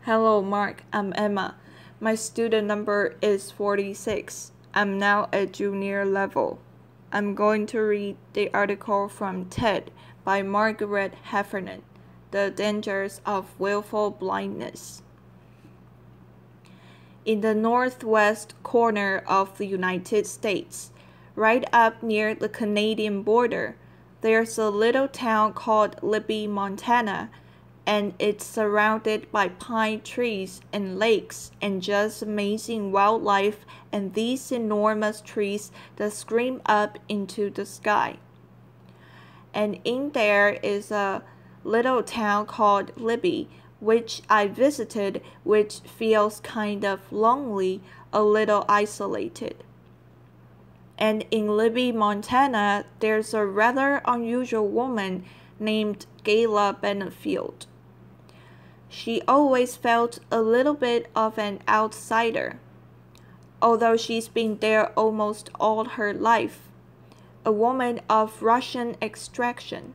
Hello, Mark. I'm Emma. My student number is 46. I'm now at junior level. I'm going to read the article from TED by Margaret Heffernan, The Dangers of Willful Blindness. In the northwest corner of the United States, right up near the Canadian border, there's a little town called Libby, Montana, and it's surrounded by pine trees and lakes and just amazing wildlife and these enormous trees that scream up into the sky. And in there is a little town called Libby, which I visited, which feels kind of lonely, a little isolated. And in Libby, Montana, there's a rather unusual woman named Gayla Benefield. She always felt a little bit of an outsider, although she's been there almost all her life, a woman of Russian extraction.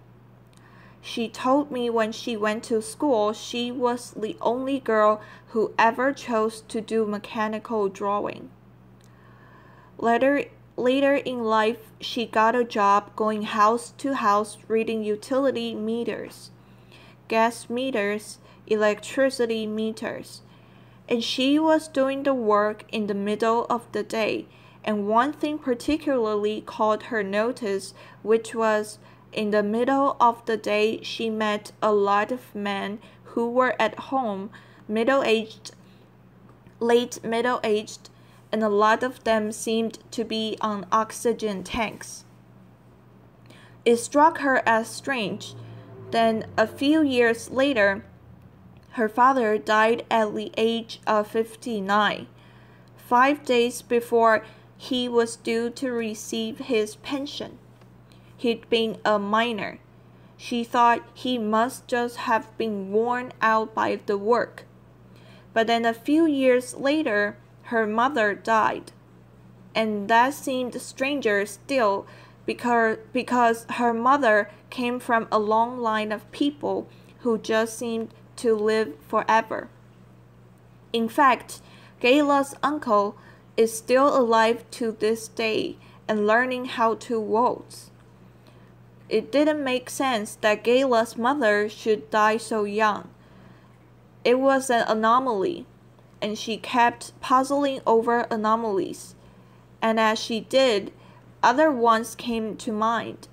She told me when she went to school she was the only girl who ever chose to do mechanical drawing. Later in life, she got a job going house to house reading utility meters, gas meters, electricity meters, and she was doing the work in the middle of the day, and one thing particularly caught her notice, which was in the middle of the day she met a lot of men who were at home, late middle-aged, and a lot of them seemed to be on oxygen tanks. It struck her as strange. Then a few years later, her father died at the age of 59, 5 days before he was due to receive his pension. He'd been a miner. She thought he must just have been worn out by the work. But then a few years later, her mother died. And that seemed stranger still because her mother came from a long line of people who just seemed to live forever. In fact, Gayla's uncle is still alive to this day and learning how to waltz. It didn't make sense that Gayla's mother should die so young. It was an anomaly, and she kept puzzling over anomalies, and as she did, other ones came to mind.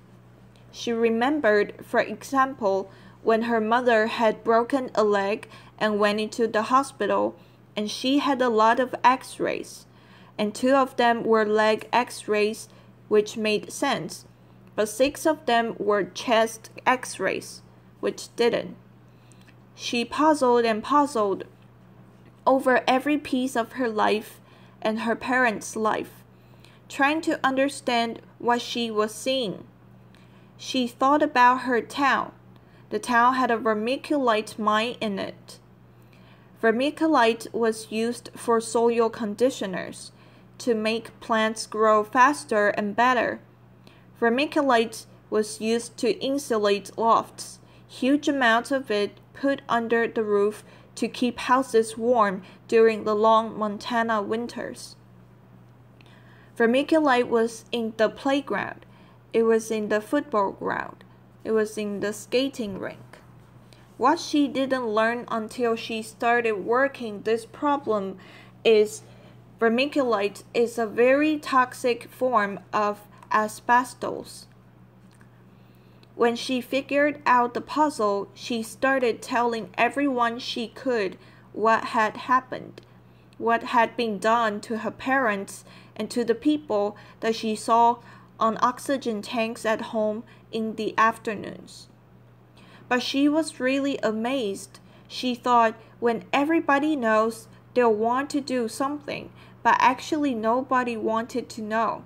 She remembered, for example, when her mother had broken a leg and went into the hospital, and she had a lot of x-rays, and 2 of them were leg x-rays, which made sense, but 6 of them were chest x-rays, which didn't. She puzzled and puzzled over every piece of her life and her parents' life, trying to understand what she was seeing. She thought about her town. The town had a vermiculite mine in it. Vermiculite was used for soil conditioners to make plants grow faster and better. Vermiculite was used to insulate lofts, huge amounts of it put under the roof to keep houses warm during the long Montana winters. Vermiculite was in the playground. It was in the football ground. It was in the skating rink. What she didn't learn until she started working this problem is vermiculite is a very toxic form of asbestos. When she figured out the puzzle, she started telling everyone she could what had happened, what had been done to her parents and to the people that she saw on oxygen tanks at home in the afternoons. But she was really amazed. She thought, when everybody knows, they'll want to do something, but actually nobody wanted to know.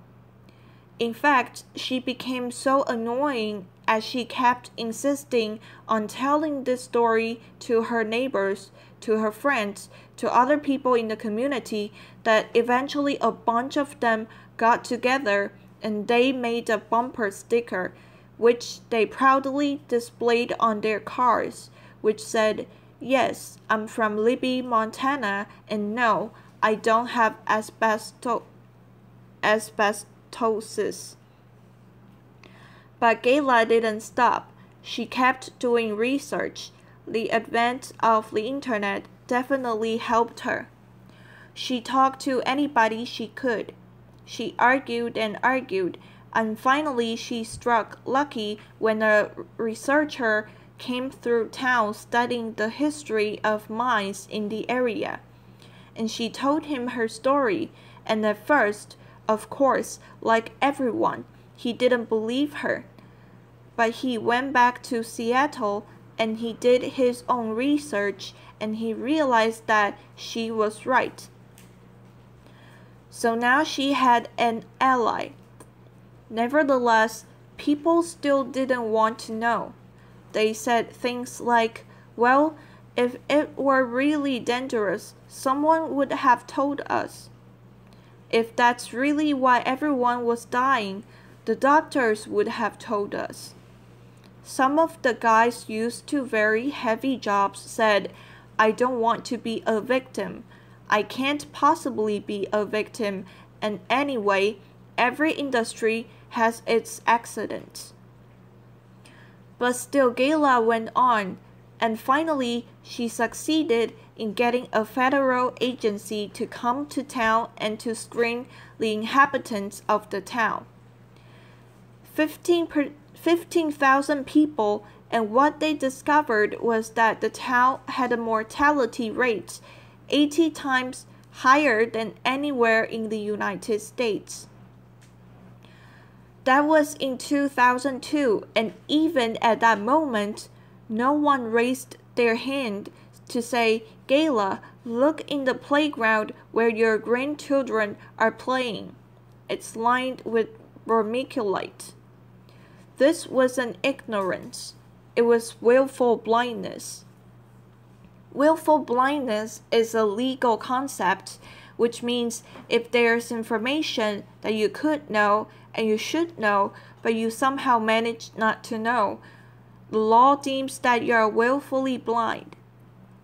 In fact, she became so annoying as she kept insisting on telling this story to her neighbors, to her friends, to other people in the community, that eventually a bunch of them got together and they made a bumper sticker, which they proudly displayed on their cars, which said, Yes, I'm from Libby, Montana, and no, I don't have asbestosis. But Gayla didn't stop. She kept doing research. The advent of the internet definitely helped her. She talked to anybody she could. She argued and argued, and finally she struck lucky when a researcher came through town studying the history of mines in the area. And she told him her story, and at first, of course, like everyone, he didn't believe her. But he went back to Seattle and he did his own research and he realized that she was right. So now she had an ally. Nevertheless, people still didn't want to know. They said things like, well, if it were really dangerous, someone would have told us. If that's really why everyone was dying, the doctors would have told us. Some of the guys used to very heavy jobs said, I don't want to be a victim. I can't possibly be a victim, and anyway, every industry has its accidents. But still Gayla went on, and finally she succeeded in getting a federal agency to come to town and to screen the inhabitants of the town. 15,000 people, and what they discovered was that the town had a mortality rate 80 times higher than anywhere in the United States. That was in 2002, and even at that moment, no one raised their hand to say, Gayla, look in the playground where your grandchildren are playing. It's lined with vermiculite. This wasn't ignorance. It was willful blindness. Willful blindness is a legal concept, which means if there's information that you could know and you should know, but you somehow manage not to know, the law deems that you are willfully blind.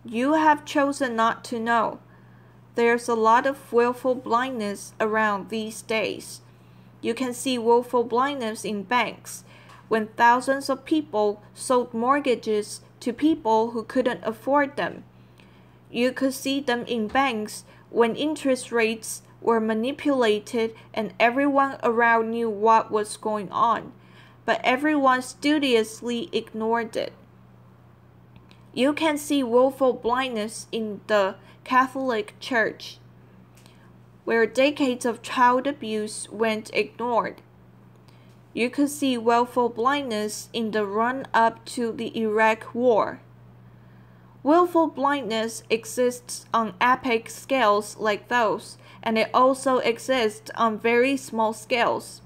You have chosen not to know. There's a lot of willful blindness around these days. You can see willful blindness in banks, when thousands of people sold mortgages to people who couldn't afford them. You could see them in banks when interest rates were manipulated and everyone around knew what was going on, but everyone studiously ignored it. You can see willful blindness in the Catholic Church, where decades of child abuse went ignored. You could see willful blindness in the run-up to the Iraq War. Willful blindness exists on epic scales like those, and it also exists on very small scales,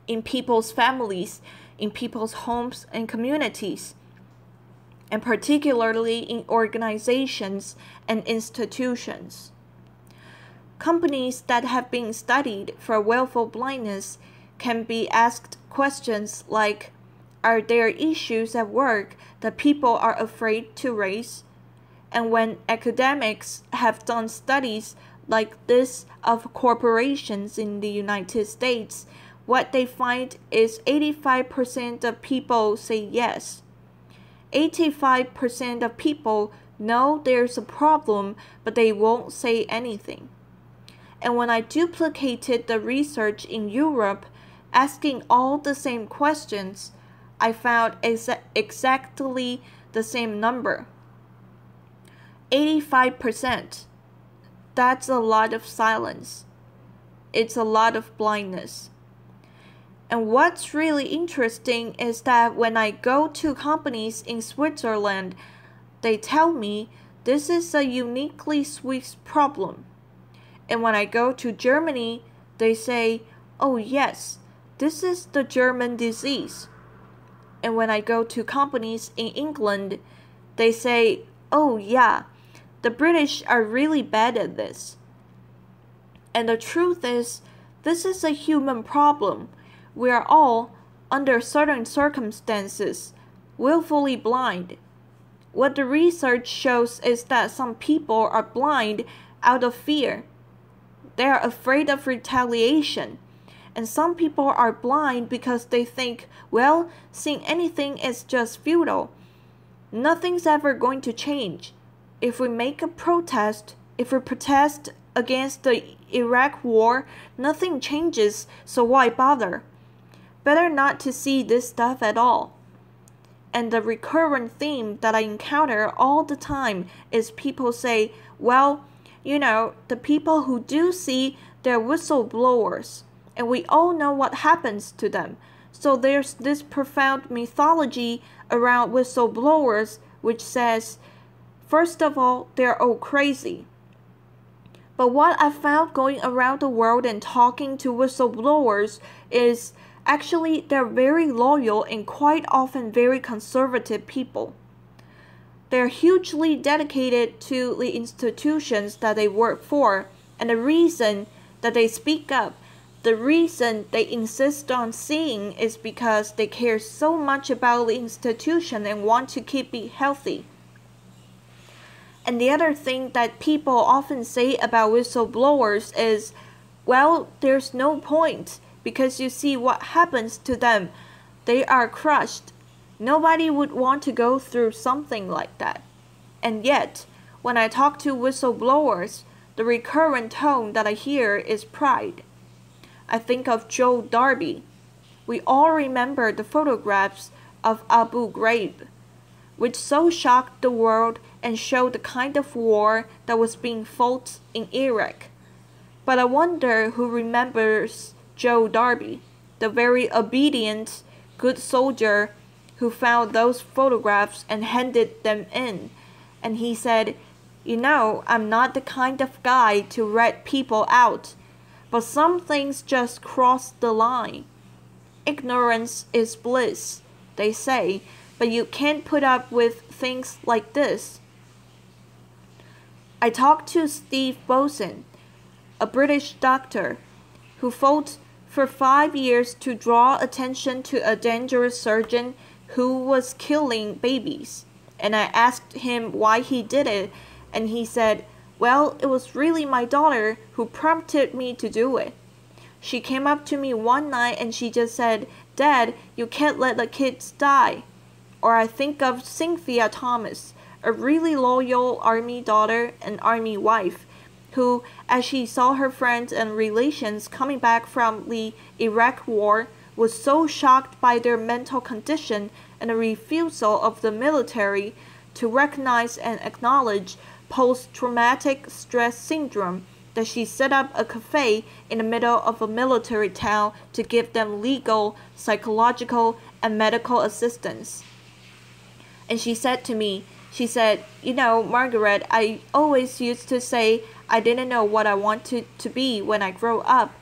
in people's families, in people's homes and communities, and particularly in organizations and institutions. Companies that have been studied for willful blindness can be asked questions like, are there issues at work that people are afraid to raise? And when academics have done studies like this of corporations in the United States, what they find is 85% of people say yes. 85% of people know there's a problem, but they won't say anything. And when I duplicated the research in Europe, asking all the same questions, I found exactly the same number. 85%. That's a lot of silence. It's a lot of blindness. And what's really interesting is that when I go to companies in Switzerland, they tell me this is a uniquely Swiss problem. And when I go to Germany, they say, oh yes, this is the German disease. And when I go to companies in England, they say, oh yeah, the British are really bad at this. And the truth is, this is a human problem. We are all, under certain circumstances, willfully blind. What the research shows is that some people are blind out of fear. They are afraid of retaliation. And some people are blind because they think, well, seeing anything is just futile. Nothing's ever going to change. If we make a protest, if we protest against the Iraq war, nothing changes, so why bother? Better not to see this stuff at all. And the recurrent theme that I encounter all the time is people say, well, the people who do see, they're whistleblowers, and we all know what happens to them. So there's this profound mythology around whistleblowers which says, first of all, they're all crazy. But what I found going around the world and talking to whistleblowers is actually they're very loyal and quite often very conservative people. They're hugely dedicated to the institutions that they work for, and the reason that they speak up, the reason they insist on seeing is because they care so much about the institution and want to keep it healthy. And the other thing that people often say about whistleblowers is, well, there's no point, because you see what happens to them. They are crushed. Nobody would want to go through something like that. And yet, when I talk to whistleblowers, the recurrent tone that I hear is pride. I think of Joe Darby. We all remember the photographs of Abu Ghraib, which so shocked the world and showed the kind of war that was being fought in Iraq. But I wonder who remembers Joe Darby, the very obedient, good soldier who found those photographs and handed them in. And he said, I'm not the kind of guy to rat people out, but some things just cross the line. Ignorance is bliss, they say, but you can't put up with things like this. I talked to Steve Boson, a British doctor, who fought for 5 years to draw attention to a dangerous surgeon who was killing babies. And I asked him why he did it, and he said, well, it was really my daughter who prompted me to do it. She came up to me one night and she just said, Dad, you can't let the kids die. Or I think of Cynthia Thomas, a really loyal Army daughter and Army wife, who, as she saw her friends and relations coming back from the Iraq war, was so shocked by their mental condition and the refusal of the military to recognize and acknowledge post-traumatic stress syndrome that she set up a cafe in the middle of a military town to give them legal, psychological, and medical assistance. And she said to me, Margaret, I always used to say I didn't know what I wanted to be when I grow up,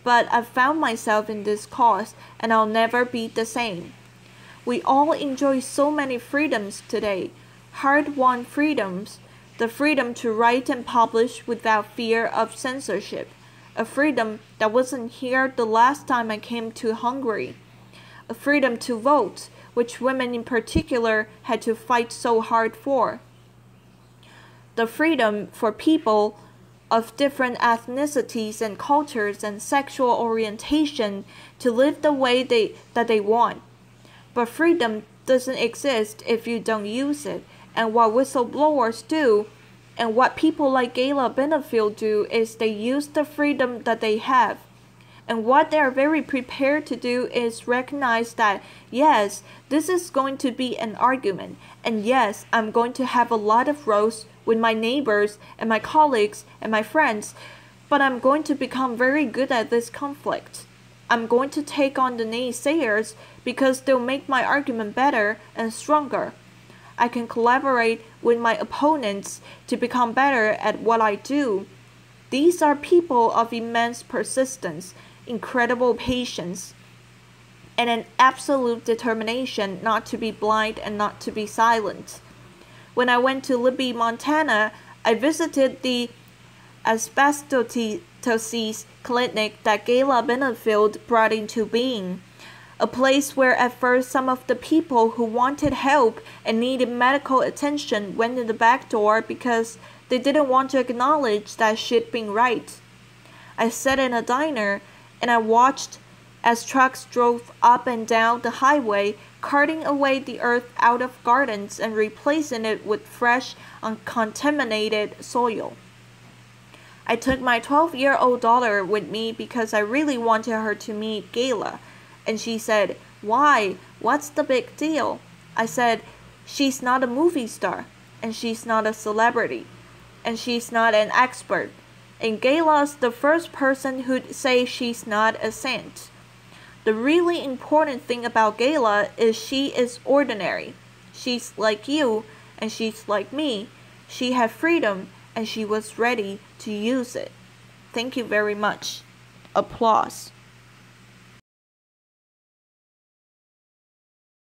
but I found myself in this cause and I'll never be the same. We all enjoy so many freedoms today, hard-won freedoms, the freedom to write and publish without fear of censorship, a freedom that wasn't here the last time I came to Hungary, a freedom to vote, which women in particular had to fight so hard for, the freedom for people of different ethnicities and cultures and sexual orientation to live the way that they want. But freedom doesn't exist if you don't use it. And what whistleblowers do, and what people like Gayla Benefield do, is they use the freedom that they have. And what they are very prepared to do is recognize that, yes, this is going to be an argument. And yes, I'm going to have a lot of rows with my neighbors and my colleagues and my friends, but I'm going to become very good at this conflict. I'm going to take on the naysayers because they'll make my argument better and stronger. I can collaborate with my opponents to become better at what I do. These are people of immense persistence, incredible patience, and an absolute determination not to be blind and not to be silent. When I went to Libby, Montana, I visited the asbestosis clinic that Gayla Benefield brought into being. A place where at first some of the people who wanted help and needed medical attention went in the back door because they didn't want to acknowledge that she'd been right. I sat in a diner and I watched as trucks drove up and down the highway, carting away the earth out of gardens and replacing it with fresh, uncontaminated soil. I took my 12-year-old daughter with me because I really wanted her to meet Gayla, and she said, "Why? What's the big deal?" I said, "She's not a movie star, and she's not a celebrity, and she's not an expert, and Gayla's the first person who'd say she's not a saint. The really important thing about Gayla is she is ordinary. She's like you, and she's like me. She had freedom, and she was ready to use it. Thank you very much." Applause.